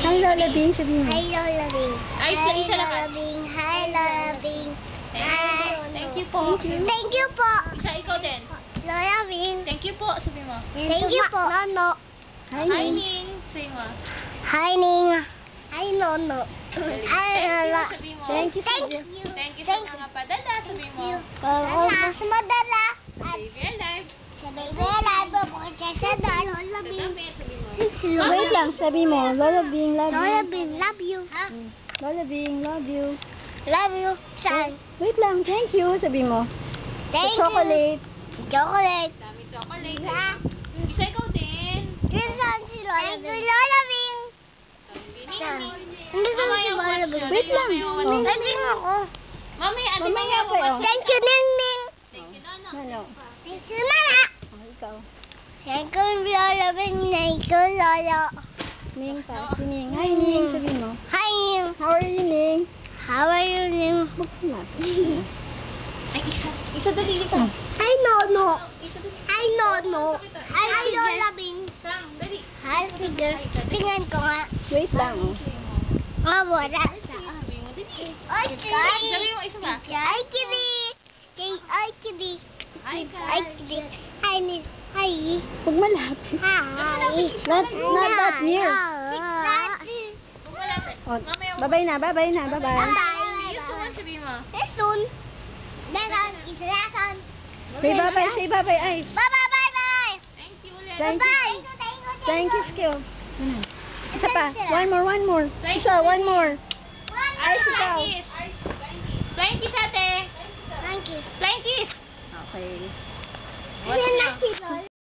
Hi, Lola Bing, sabihin mo. Hi, Lola Bing. Ay, Hi, isa lang. Lola Bing. Hi, Lola Bing. Thank you po. Thank you po. Isa, ikaw din. Lola Bing. Thank you po, sabi mo. Thank you po. Nono. Hi, Hi, Ning. Ning. Sabi mo. Hi, Ning. Hi, Nono. Thank Hi, you, Lola. sabi mo. Thank you, Thank sabi. you. Thank you sa mga padala, sabi mo. Wala, sumadala. At Baby alive. sa baby alive, pupunta sa doon. Lola Sa Bing. damit, sabi mo. Wait lang, sabi mo. Lola Bing, love you. Lola Bing, love you. Lola Bing, love you. Love you. Saan? Wait lang, thank you, sabi mo. Thank Sa chocolate. you. Chocolate. Dami chocolate. Isa. Isa, ikaw din. Saan si Lola Bing? Thank you, Lola Bing. Saan? Hindi ko si Lola Bing. Wait lang. May Bing ako. Mami, ate, Mamaya mamaya pa, oh. Thank you, Ning Ning. Thank you, Nono. Ano? Thank you, Nana. Oh, ikaw. Thank you, Lola Bing. Thank you, Lola. Ning pa. Si Ning. Hi, Ning, sabi mo. Hi, Ning. How are you, Ning? How are you, Ning? Ay, isa. Isa, dali ka. Hi, Nono. Isa, dali. Hi, Nono. Hi, Lola Bing. Sam, dali. Hi, Tigger. Tingnan ko nga. Wait lang, oh. Nga, wala. Sabi mo, dali. Ay, Sabi Kitty. mo, isa ba? Ay, Kitty. Ay, Kitty. Hi, Ay, Kitty. Hi, Ning. Hi. Huwag malapit. Hi. Not that near. Huwag malapit. Oh, Mamaya, bye-bye na, bye-bye na, bye-bye. See you soon, sabi mo. Soon. Dagan, isa dagan. Say bye-bye, say bye-bye, ay. Bye. Thank you ulit. Thank you. Bye. Thank you, skill. Isa pa. One more. Isa, one more. Ay, Ay, ikaw. Flying kiss, ate. Thank you. Flying kiss. Okay. What's Yan na? na si Lola.